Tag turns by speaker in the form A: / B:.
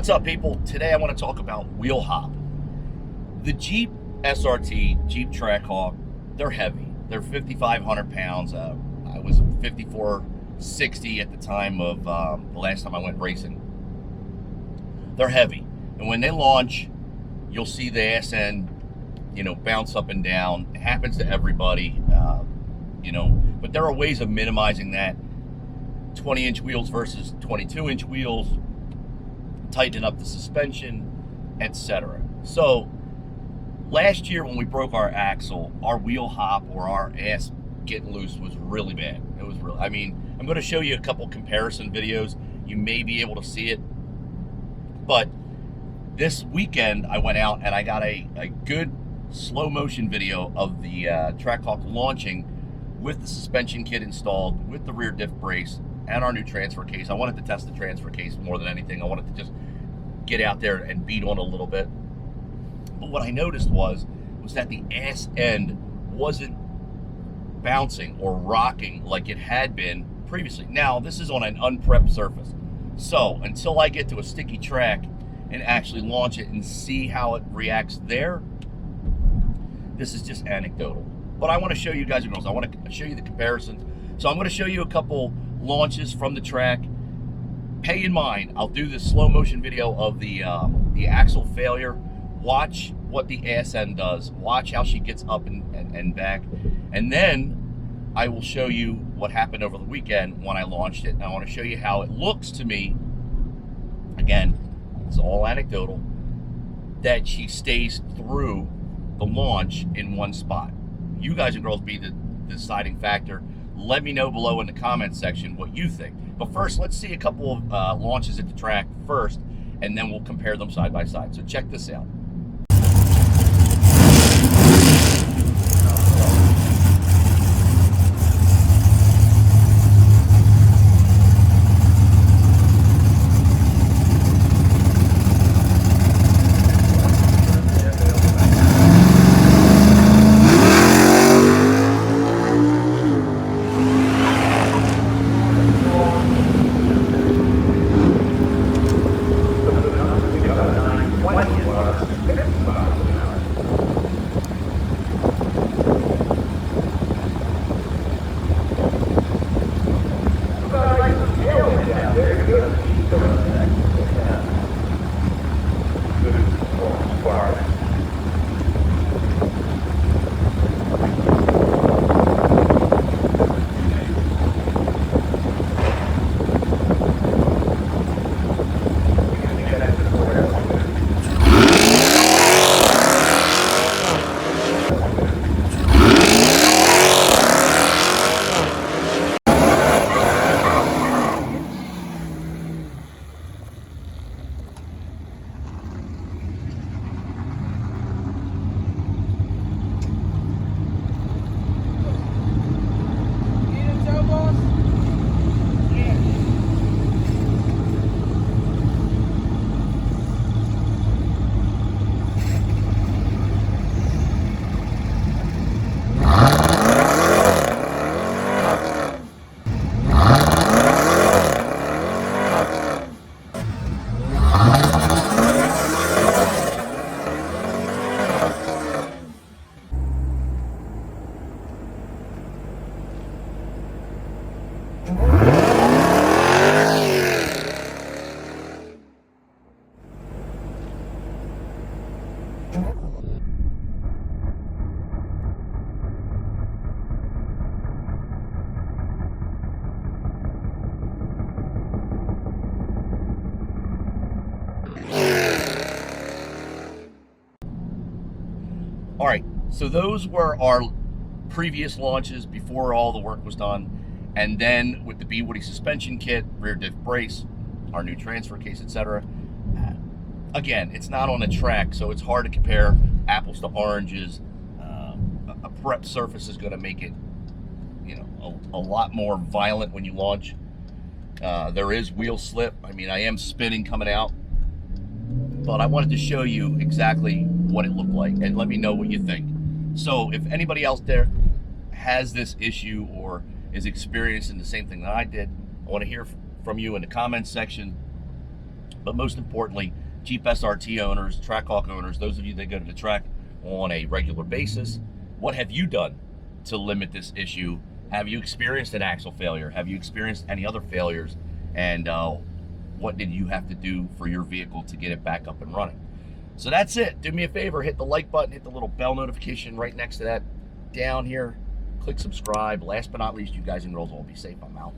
A: What's up, people? Today I want to talk about wheel hop. The Jeep SRT, Jeep Trackhawk, they're heavy. They're 5,500 pounds. I was 5,460 at the time of the last time I went racing. They're heavy. And when they launch, you'll see the ass end, bounce up and down. It happens to everybody, but there are ways of minimizing that. 20-inch wheels versus 22-inch wheels, tightening up the suspension, etc. So last year when we broke our axle, our wheel hop or our ass getting loose was really bad. It was real. I mean, I'm going to show you a couple comparison videos. You may be able to see it. But this weekend I went out and I got a good slow motion video of the Trackhawk launching with the suspension kit installed, with the rear diff brace and our new transfer case. I wanted to test the transfer case more than anything. I wanted to just get out there and beat on a little bit. But what I noticed was that the ass end wasn't bouncing or rocking like it had been previously. Now, this is on an unprepped surface. So until I get to a sticky track and actually launch it and see how it reacts there, this is just anecdotal. But I want to show you guys, I want to show you the comparisons. So I'm going to show you a couple launches from the track. Pay in mind, I'll do this slow motion video of the axle failure. Watch what the ass end does. Watch how she gets up and back. And then I will show you what happened over the weekend when I launched it. And I want to show you how it looks to me. Again, it's all anecdotal, that she stays through the launch in one spot. You guys and girls be the deciding factor. Let me know below in the comments section what you think. But first, let's see a couple of launches at the track first, and then we'll compare them side by side. So check this out. All right, so those were our previous launches before all the work was done. And then with the Bwoody suspension kit, rear diff brace, our new transfer case, etc. Again, it's not on a track, so it's hard to compare apples to oranges. A prep surface is going to make it, a lot more violent when you launch. There is wheel slip. I mean, I am spinning coming out, but I wanted to show you exactly what it looked like and let me know what you think. So if anybody else there has this issue or is experiencing the same thing that I did, I want to hear from you in the comments section. But most importantly, Jeep SRT owners, Trackhawk owners, those of you that go to the track on a regular basis, what have you done to limit this issue? Have you experienced an axle failure? Have you experienced any other failures? And what did you have to do for your vehicle to get it back up and running? So that's it. Do me a favor, hit the like button, hit the little bell notification right next to that down here. Click subscribe. Last but not least, you guys and girls all be safe. I'm out.